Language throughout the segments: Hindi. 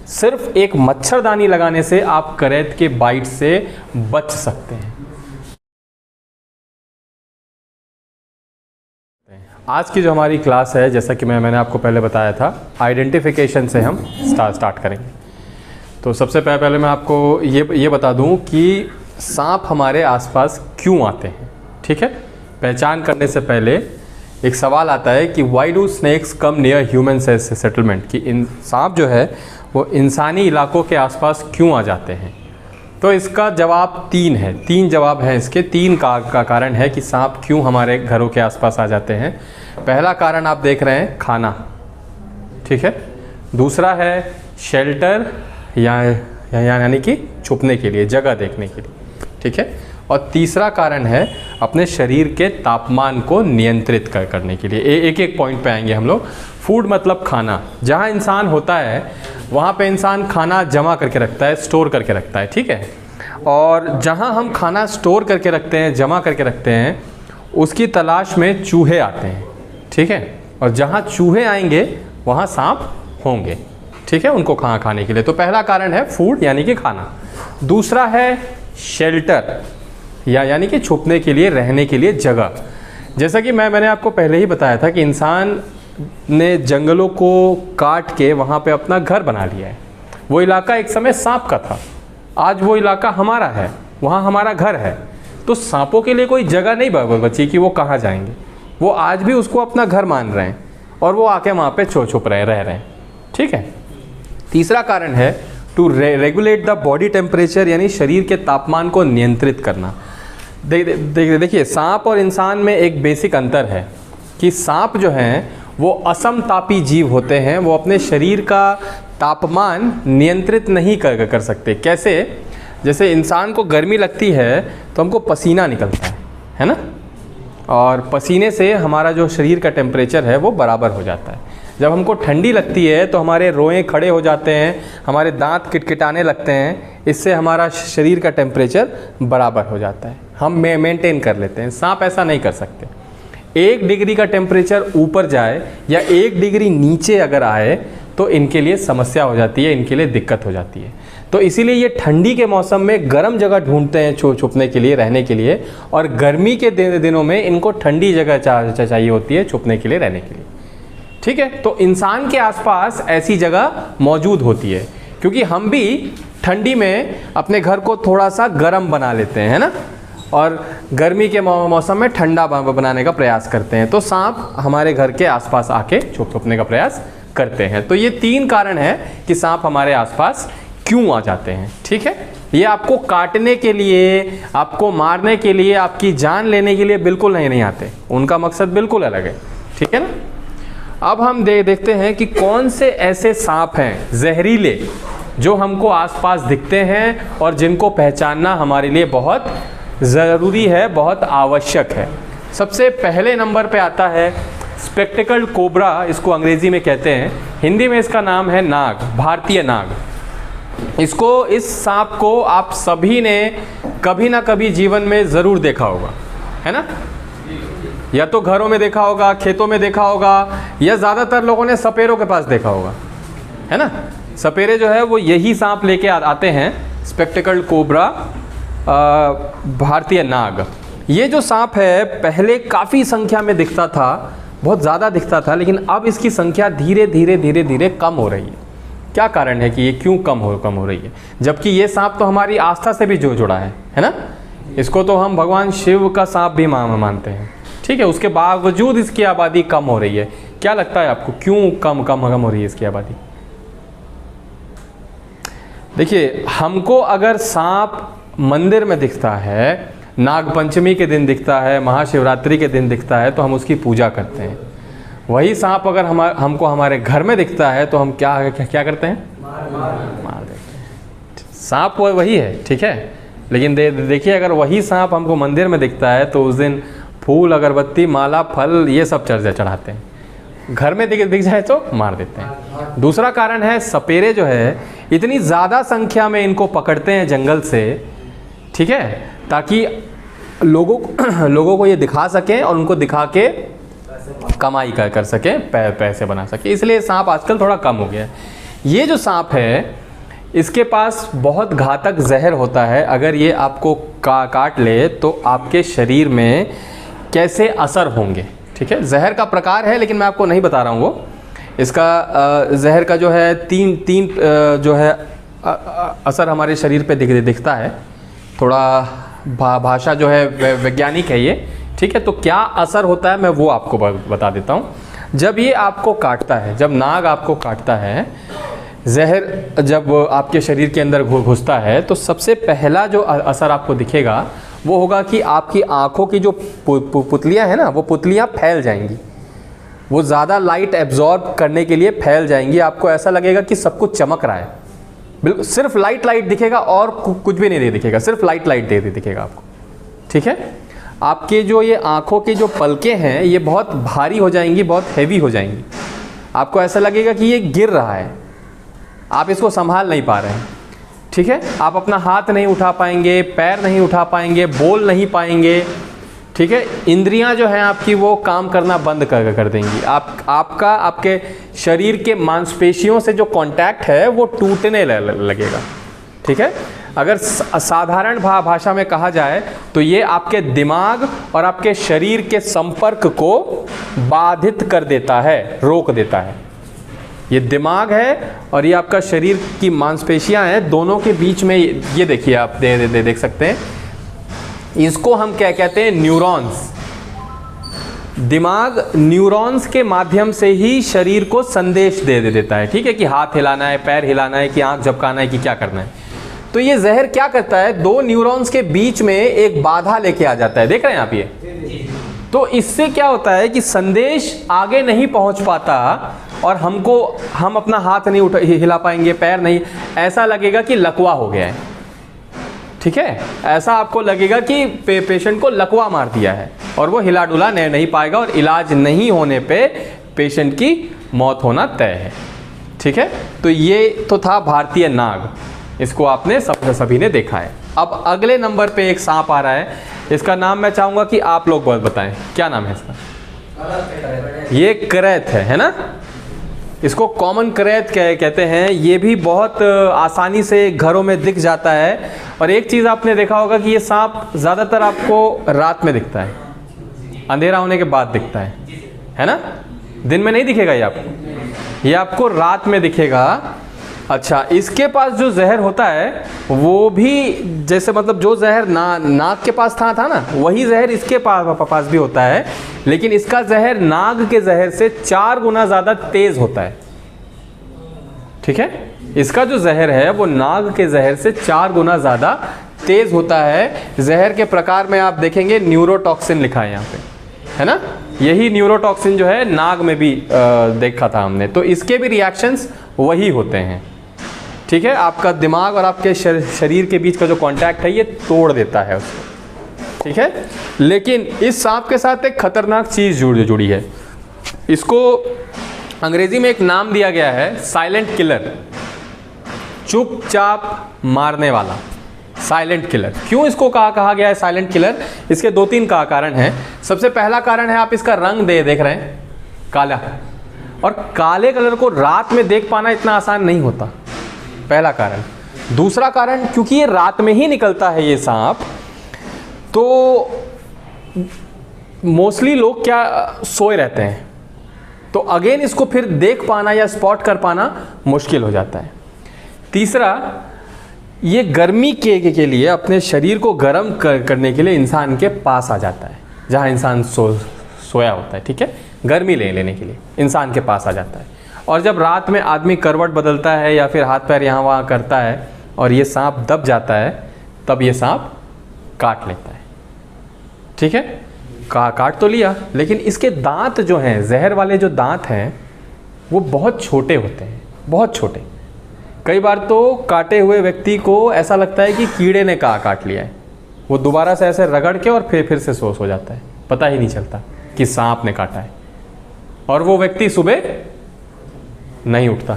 सिर्फ एक मच्छरदानी लगाने से आप करैत के बाइट से बच सकते हैं। आज की जो हमारी क्लास है, जैसा कि मैंने आपको पहले बताया था, आइडेंटिफिकेशन से हम स्टार्ट करेंगे। तो सबसे पहले मैं आपको ये बता दूं कि सांप हमारे आसपास क्यों आते हैं। ठीक है, पहचान करने से पहले एक सवाल आता है कि why do snakes come near human settlement, कि सांप जो है वो इंसानी इलाकों के आसपास क्यों आ जाते हैं। तो इसका जवाब 3 है, 3 जवाब हैं इसके। 3 का कारण है कि सांप क्यों हमारे घरों के आसपास आ जाते हैं। पहला कारण आप देख रहे हैं, खाना। ठीक है, दूसरा है शेल्टर यानी कि छुपने के लिए, जगह देखने के लिए। ठीक है, और तीसरा कारण है अपने शरीर के तापमान को नियंत्रित करने के लिए। एक एक पॉइंट पे आएंगे हम लोग। फूड मतलब खाना। जहाँ इंसान होता है वहाँ पे इंसान खाना जमा करके रखता है, स्टोर करके रखता है। ठीक है, और जहाँ हम खाना स्टोर करके रखते हैं, जमा करके रखते हैं, उसकी तलाश में चूहे आते हैं। ठीक है, और जहाँ चूहे आएंगे वहाँ सांप होंगे। ठीक है, उनको खाने के लिए। तो पहला कारण है फूड यानी कि खाना। दूसरा है शेल्टर यानी कि छुपने के लिए, रहने के लिए जगह। जैसा कि मैंने आपको पहले ही बताया था कि इंसान ने जंगलों को काट के वहाँ पे अपना घर बना लिया है। वो इलाका एक समय सांप का था, आज वो इलाका हमारा है, वहाँ हमारा घर है। तो सांपों के लिए कोई जगह नहीं बची कि वो कहाँ जाएंगे। वो आज भी उसको अपना घर मान रहे हैं और वो आके वहाँ पे छुप रह रहे हैं। ठीक है, तीसरा कारण है to regulate the body temperature, यानी शरीर के तापमान को नियंत्रित करना। देखिए, सांप और इंसान में एक बेसिक अंतर है कि सांप जो हैं वो असमतापी जीव होते हैं। वो अपने शरीर का तापमान नियंत्रित नहीं कर सकते। कैसे? जैसे इंसान को गर्मी लगती है तो हमको पसीना निकलता है ना, और पसीने से हमारा जो शरीर का टेम्परेचर है वो बराबर हो जाता है। जब हमको ठंडी लगती है तो हमारे रोए खड़े हो जाते हैं, हमारे दांत किटकिटाने लगते हैं, इससे हमारा शरीर का टेम्परेचर बराबर हो जाता है, हम मेंटेन कर लेते हैं। सांप ऐसा नहीं कर सकते। 1 डिग्री का टेम्परेचर ऊपर जाए या 1 डिग्री नीचे अगर आए तो इनके लिए समस्या हो जाती है, इनके लिए दिक्कत हो जाती है। तो इसीलिए ये ठंडी के मौसम में गर्म जगह ढूंढते हैं छुपने के लिए, रहने के लिए, और गर्मी के दिनों में इनको ठंडी जगह चाहिए होती है छुपने के लिए, रहने के लिए। ठीक है, तो इंसान के आसपास ऐसी जगह मौजूद होती है, क्योंकि हम भी ठंडी में अपने घर को थोड़ा सा गर्म बना लेते हैं, है ना, और गर्मी के मौसम में ठंडा बनाने का प्रयास करते हैं। तो सांप हमारे घर के आसपास आके छुपने का प्रयास करते हैं। तो ये 3 कारण है कि सांप हमारे आसपास क्यों आ जाते हैं। ठीक है, ये आपको काटने के लिए, आपको मारने के लिए, आपकी जान लेने के लिए बिल्कुल नहीं आते। उनका मकसद बिल्कुल अलग है। ठीक है ना। अब हम देखते हैं कि कौन से ऐसे सांप हैं जहरीले जो हमको आसपास दिखते हैं और जिनको पहचानना हमारे लिए बहुत ज़रूरी है, बहुत आवश्यक है। सबसे पहले नंबर पे आता है स्पेक्टिकल्ड कोबरा, इसको अंग्रेजी में कहते हैं, हिंदी में इसका नाम है नाग, भारतीय नाग। इस सांप को आप सभी ने कभी ना कभी जीवन में ज़रूर देखा होगा, है ना। या तो घरों में देखा होगा, खेतों में देखा होगा, या ज़्यादातर लोगों ने सपेरों के पास देखा होगा, है ना। सपेरे जो है वो यही सांप लेके आते हैं, स्पेक्टिकल्ड कोबरा, भारतीय नाग। ये जो सांप है पहले काफ़ी संख्या में दिखता था, बहुत ज़्यादा दिखता था, लेकिन अब इसकी संख्या धीरे धीरे कम हो रही है। क्या कारण है कि ये क्यों कम हो रही है, जबकि ये सांप तो हमारी आस्था से भी जुड़ा है ना। इसको तो हम भगवान शिव का सांप भी मानते हैं। ठीक है, उसके बावजूद इसकी आबादी कम हो रही है। क्या लगता है आपको, क्यों कम हो रही है इसकी आबादी? देखिए, हमको अगर सांप मंदिर में दिखता है, नागपंचमी के दिन दिखता है, महाशिवरात्रि के दिन दिखता है, तो हम उसकी पूजा करते हैं। वही सांप अगर हमको हमारे घर में दिखता है तो हम क्या करते हैं? मार देते हैं। सांप वही है, ठीक है, लेकिन देखिए अगर वही सांप हमको मंदिर में दिखता है तो उस दिन फूल, अगरबत्ती, माला, फल, ये सब चढ़ाते हैं। घर में दिख जाए तो मार देते हैं। दूसरा कारण है सपेरे जो है, इतनी ज़्यादा संख्या में इनको पकड़ते हैं जंगल से, ठीक है, ताकि लोगों को ये दिखा सकें और उनको दिखा के कमाई कर सकें, पैसे बना सकें। इसलिए सांप आजकल थोड़ा कम हो गया है। ये जो सांप है इसके पास बहुत घातक जहर होता है। अगर ये आपको काट ले तो आपके शरीर में कैसे असर होंगे, ठीक है। जहर का प्रकार है लेकिन मैं आपको नहीं बता रहा हूँ वो। इसका जहर का जो है तीन जो है असर हमारे शरीर पे दिखता है। थोड़ा भाषा जो है वैज्ञानिक है ये, ठीक है। तो क्या असर होता है मैं वो आपको बता देता हूँ। जब ये आपको काटता है, जब नाग आपको काटता है, जहर जब आपके शरीर के अंदर घुसता है तो सबसे पहला जो असर आपको दिखेगा वो होगा कि आपकी आँखों की जो पुतलियाँ हैं ना, वो पुतलियाँ फैल जाएंगी। वो ज़्यादा लाइट एब्जॉर्ब करने के लिए फैल जाएंगी। आपको ऐसा लगेगा कि सब कुछ चमक रहा है, बिल्कुल सिर्फ लाइट दिखेगा और कुछ भी नहीं दिखेगा, सिर्फ लाइट दिखेगा आपको, ठीक है। आपके जो ये आँखों की जो पलकें हैं ये बहुत भारी हो जाएंगी, बहुत हैवी हो जाएंगी। आपको ऐसा लगेगा कि ये गिर रहा है, आप इसको संभाल नहीं पा रहे हैं, ठीक है। आप अपना हाथ नहीं उठा पाएंगे, पैर नहीं उठा पाएंगे, बोल नहीं पाएंगे, ठीक है। इंद्रियां जो हैं आपकी वो काम करना बंद कर देंगी। आपके शरीर के मांसपेशियों से जो कांटेक्ट है वो टूटने लगेगा, ठीक है। अगर साधारण भाषा में कहा जाए तो ये आपके दिमाग और आपके शरीर के संपर्क को बाधित कर देता है, रोक देता है। ये दिमाग है और ये आपका शरीर की मांसपेशियां हैं, दोनों के बीच में ये देखिए आप देख सकते हैं। इसको हम क्या कहते हैं, न्यूरॉन्स। दिमाग न्यूरॉन्स के माध्यम से ही शरीर को संदेश दे देता है, ठीक है, कि हाथ हिलाना है, पैर हिलाना है, कि आंख झपकाना है, कि क्या करना है। तो ये जहर क्या करता है, दो न्यूरॉन्स के बीच में एक बाधा लेके आ जाता है, देख रहे हैं आप ये। तो इससे क्या होता है कि संदेश आगे नहीं पहुंच पाता और हम अपना हाथ नहीं हिला पाएंगे, पैर नहीं, ऐसा लगेगा कि लकवा हो गया है, ठीक है। ऐसा आपको लगेगा कि पेशेंट को लकवा मार दिया है और वो हिला डुला नहीं पाएगा और इलाज नहीं होने पे पेशेंट की मौत होना तय है, ठीक है। तो ये तो था भारतीय नाग, इसको आपने सभी ने देखा है। अब अगले नंबर पे एक सांप आ रहा है, इसका नाम मैं चाहूँगा कि आप लोग बताएं, क्या नाम है इसका। ये करैत है ना, इसको कॉमन करैत कहते हैं। ये भी बहुत आसानी से घरों में दिख जाता है। और एक चीज़ आपने देखा होगा कि ये सांप ज़्यादातर आपको रात में दिखता है, अंधेरा होने के बाद दिखता है ना। दिन में नहीं दिखेगा ये आपको रात में दिखेगा। अच्छा, इसके पास जो जहर होता है वो भी जैसे मतलब जो जहर नाग के पास था ना, वही जहर इसके पास भी होता है, लेकिन इसका जहर नाग के जहर से 4 गुना ज़्यादा तेज़ होता है, ठीक है। इसका जो जहर है वो नाग के जहर से 4 गुना ज़्यादा तेज़ होता है। जहर के प्रकार में आप देखेंगे न्यूरोटॉक्सिन लिखा है यहाँ पे, है ना। यही न्यूरोटॉक्सिन जो है नाग में भी देखा था हमने। तो इसके भी रिएक्शंस वही होते हैं, ठीक है। आपका दिमाग और आपके शरीर के बीच का जो कांटेक्ट है ये तोड़ देता है उसको, ठीक है। लेकिन इस सांप के साथ एक खतरनाक चीज़ जुड़ी है। इसको अंग्रेजी में एक नाम दिया गया है, साइलेंट किलर, चुपचाप मारने वाला, साइलेंट किलर। क्यों इसको कहा गया है साइलेंट किलर? इसके 2-3 का कारण है। सबसे पहला कारण है, आप इसका रंग देख रहे हैं, काला, और काले कलर को रात में देख पाना इतना आसान नहीं होता, पहला कारण। दूसरा कारण, क्योंकि ये रात में ही निकलता है ये सांप, तो मोस्टली लोग क्या सोए रहते हैं, तो अगेन इसको फिर देख पाना या स्पॉट कर पाना मुश्किल हो जाता है। तीसरा, ये गर्मी के लिए, अपने शरीर को गर्म करने के लिए इंसान के पास आ जाता है, जहाँ इंसान सोया होता है, ठीक है, गर्मी लेने के लिए इंसान के पास आ जाता है। और जब रात में आदमी करवट बदलता है या फिर हाथ पैर यहाँ वहाँ करता है और ये सांप दब जाता है, तब ये सांप काट लेता है, ठीक है। काट तो लिया, लेकिन इसके दांत जो हैं, जहर वाले जो दांत हैं, वो बहुत छोटे होते हैं, बहुत छोटे। कई बार तो काटे हुए व्यक्ति को ऐसा लगता है कि कीड़े ने काट लिया है। वो दोबारा से ऐसे रगड़ के और फिर से सो जाता है, पता ही नहीं चलता कि सांप ने काटा है, और वो व्यक्ति सुबह नहीं उठता,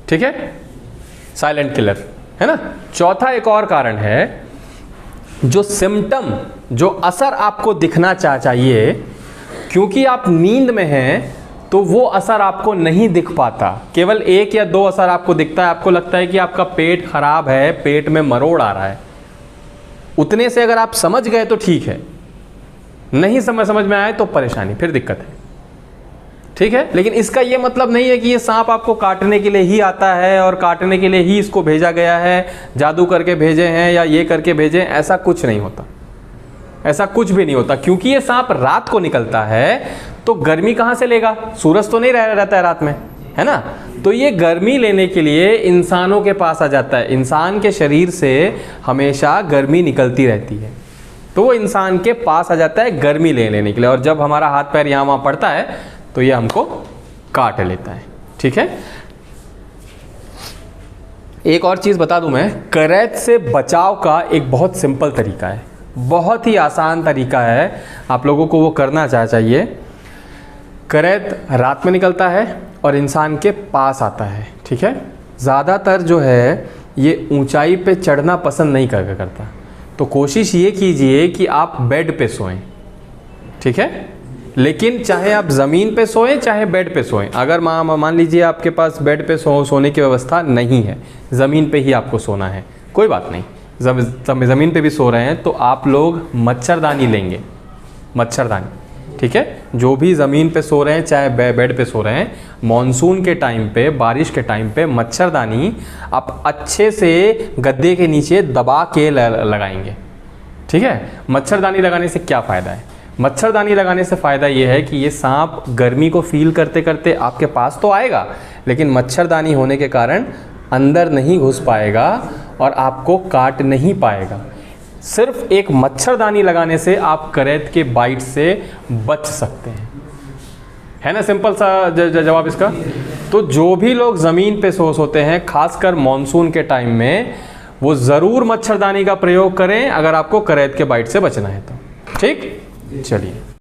ठीक है। साइलेंट किलर है ना। चौथा एक और कारण है, जो सिम्टम, जो असर आपको दिखना चाहिए, क्योंकि आप नींद में हैं तो वो असर आपको नहीं दिख पाता, केवल 1 या 2 असर आपको दिखता है। आपको लगता है कि आपका पेट खराब है, पेट में मरोड़ आ रहा है, उतने से अगर आप समझ गए तो ठीक है, नहीं समझ में आए तो परेशानी, फिर दिक्कत है, ठीक है। लेकिन इसका ये मतलब नहीं है कि ये सांप आपको काटने के लिए ही आता है और काटने के लिए ही इसको भेजा गया है, जादू करके भेजे हैं या ये करके भेजे, ऐसा कुछ नहीं होता, ऐसा कुछ भी नहीं होता। क्योंकि ये सांप रात को निकलता है तो गर्मी कहाँ से लेगा, सूरज तो नहीं रहता है रात में, है ना। तो ये गर्मी लेने के लिए इंसानों के पास आ जाता है, इंसान के शरीर से हमेशा गर्मी निकलती रहती है, तो वो इंसान के पास आ जाता है गर्मी लेने के लिए, और जब हमारा हाथ पैर यहाँ वहाँ पड़ता है तो ये हमको काट लेता है, ठीक है। एक और चीज़ बता दूं मैं, करैत से बचाव का एक बहुत सिंपल तरीका है, बहुत ही आसान तरीका है, आप लोगों को वो करना चाहिए। करैत रात में निकलता है और इंसान के पास आता है, ठीक है। ज़्यादातर जो है ये ऊंचाई पे चढ़ना पसंद नहीं करता, तो कोशिश ये कीजिए कि आप बेड पे सोएं, ठीक है। लेकिन चाहे आप ज़मीन पे सोएं चाहे बेड पे सोएं, अगर मान लीजिए आपके पास बेड पे सोने की व्यवस्था नहीं है, ज़मीन पे ही आपको सोना है, कोई बात नहीं, ज़मीन पे भी सो रहे हैं तो आप लोग मच्छरदानी लेंगे, मच्छरदानी, ठीक है। जो भी ज़मीन पे सो रहे हैं चाहे बेड पे सो रहे हैं, मॉनसून के टाइम पे, बारिश के टाइम पे मच्छरदानी आप अच्छे से गद्दे के नीचे दबा के लगाएंगे, ठीक है। मच्छरदानी लगाने से क्या फ़ायदा है, मच्छरदानी लगाने से फ़ायदा ये है कि ये सांप गर्मी को फील करते करते आपके पास तो आएगा, लेकिन मच्छरदानी होने के कारण अंदर नहीं घुस पाएगा और आपको काट नहीं पाएगा। सिर्फ एक मच्छरदानी लगाने से आप करैत के बाइट से बच सकते हैं, है ना, सिंपल सा जवाब इसका। तो जो भी लोग ज़मीन पे सोते हैं, खासकर मॉनसून के टाइम में, वो ज़रूर मच्छरदानी का प्रयोग करें अगर आपको करैत के बाइट से बचना है तो, ठीक। चलिए।